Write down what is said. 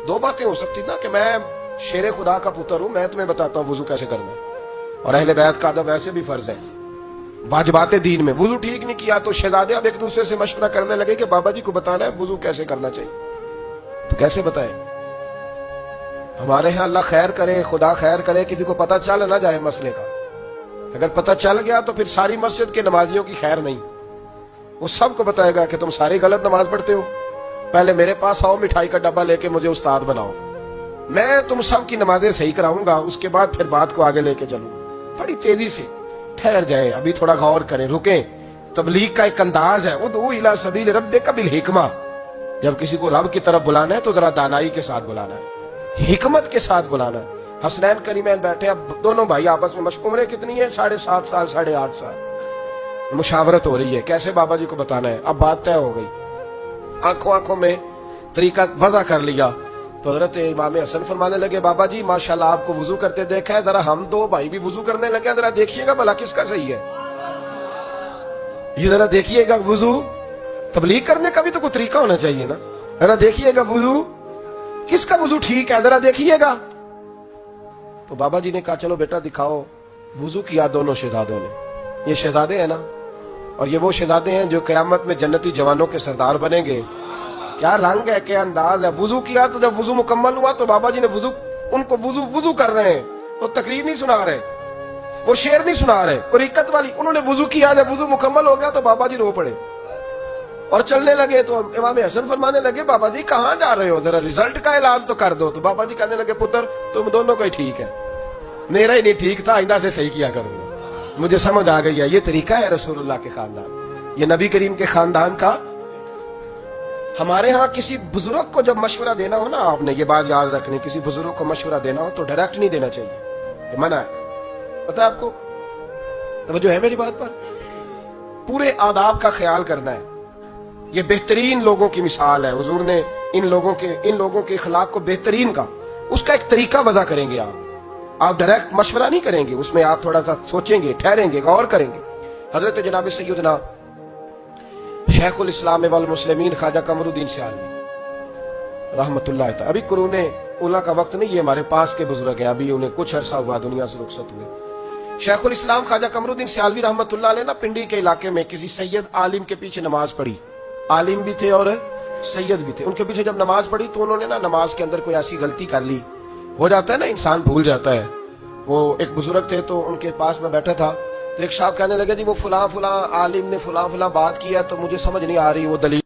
دو باتیں ہو سکتی نا کہ میں شیر خدا کا پتر ہوں، میں تمہیں بتاتا ہوں وضو کیسے کرنا ہے، اور اہل بیت کا ادب ویسے بھی فرض ہے، واجبات دین میں۔ وضو ٹھیک نہیں کیا تو شہزادے اب ایک دوسرے سے مشورہ کرنے لگے کہ بابا جی کو بتانا ہے وضو کیسے کرنا چاہیے، تو کیسے بتائیں؟ ہمارے ہاں اللہ خیر کرے، خدا خیر کرے، کسی کو پتہ چل نہ جائے مسئلے کا۔ اگر پتہ چل گیا تو پھر ساری مسجد کے نمازیوں کی خیر نہیں، وہ سب کو بتائے گا کہ تم ساری غلط نماز پڑھتے ہو، پہلے میرے پاس آؤ، مٹھائی کا ڈبہ لے کے مجھے استاد بناؤ، میں تم سب کی نمازیں صحیح کراؤں گا، اس کے بعد پھر بات کو آگے لے کے چلوں۔ بڑی تیزی سے ٹھہر جائیں، ابھی تھوڑا غور کریں، رکیں۔ تبلیغ کا ایک انداز ہے، ادعو الی سبیل ربک بالحکمہ، جب کسی کو رب کی طرف بلانا ہے تو ذرا دانائی کے ساتھ بلانا ہے، حکمت کے ساتھ بلانا ہے۔ حسنین کریمین بیٹھے، اب دونوں بھائی آپس میں عمریں کتنی ہیں؟ 7.5 سال 8.5 سال، مشاورت ہو رہی ہے کیسے بابا جی کو بتانا ہے۔ اب بات طے ہو گئی، آنکھوں میں طریقہ وضع کر لیا، تو حضرت امام حسن فرمانے لگے بابا جی ماشاءاللہ آپ کو وضو کرتے دیکھا ہے، ذرا ہم دو بھائی بھی وضو کرنے لگے، ذرا دیکھیے گا بھلا کس کا صحیح ہے، یہ ذرا دیکھیے گا وضو۔ تبلیغ کرنے کا بھی تو کوئی طریقہ ہونا چاہیے نا، ذرا دیکھیے گا وضو کس کا وضو ٹھیک ہے، ذرا دیکھیے گا۔ تو بابا جی نے کہا چلو بیٹا دکھاؤ۔ وضو کیا دونوں شہزادوں نے، یہ شہزادے ہیں نا، اور یہ وہ شہزادے ہیں جو قیامت میں جنتی جوانوں کے سردار بنیں گے۔ کیا رنگ ہے، کیا انداز ہے۔ وضو کیا تو جب وضو مکمل ہوا تو بابا جی نے ان کو وضو کر رہے ہیں، وہ تقریر نہیں سنا رہے، وہ شعر نہیں سنا رہے، قریقت والی، انہوں نے وضو کیا، جب وضو مکمل ہو گیا تو بابا جی رو پڑے اور چلنے لگے۔ تو امام حسن فرمانے لگے بابا جی کہاں جا رہے ہو، ذرا رزلٹ کا اعلان تو کر دو۔ تو بابا جی کہنے لگے پتر تم دونوں کا ہی ٹھیک ہے، میرا ہی نہیں ٹھیک تھا، آئندہ سے صحیح کیا کروں گا، مجھے سمجھ آ گئی ہے۔ یہ طریقہ ہے رسول اللہ کے خاندان، یہ نبی کریم کے خاندان کا۔ ہمارے ہاں کسی بزرگ کو جب مشورہ دینا ہو نا، آپ نے یہ بات یاد رکھنی، کسی بزرگ کو مشورہ دینا ہو تو ڈائریکٹ نہیں دینا چاہیے، یہ منع ہے، پتہ ہے آپ کو؟ توجہ ہے میری بات پر؟ پورے آداب کا خیال کرنا ہے۔ یہ بہترین لوگوں کی مثال ہے، حضور نے ان لوگوں کے اخلاق کو بہترین کا، اس کا ایک طریقہ وضع کریں گے آپ ڈائریکٹ مشورہ نہیں کریں گے، اس میں آپ تھوڑا سا سوچیں گے، ٹھہریں گے، غور کریں گے۔ حضرت جناب سیدنا شیخ الاسلام والمسلمین خواجہ قمر الدین سیالوی رحمت اللہ تعالی، ابھی قرون اولیٰ کا وقت نہیں، یہ ہمارے پاس کے بزرگ ہیں، ابھی انہیں کچھ عرصہ ہوا دنیا سے رخصت ہوئے۔ شیخ الاسلام خواجہ قمر الدین سیالوی رحمت اللہ علیہ نا پنڈی کے علاقے میں کسی سید عالم کے پیچھے نماز پڑھی، عالم بھی تھے اور سید بھی تھے، ان کے پیچھے جب نماز پڑھی تو انہوں نے نا نماز کے اندر کوئی ایسی غلطی کر لی، ہو جاتا ہے نا انسان بھول جاتا ہے۔ وہ ایک بزرگ تھے تو ان کے پاس میں بیٹھا تھا، تو ایک صاحب کہنے لگے جی وہ فلاں عالم نے فلاں بات کیا تو مجھے سمجھ نہیں آ رہی وہ دلیل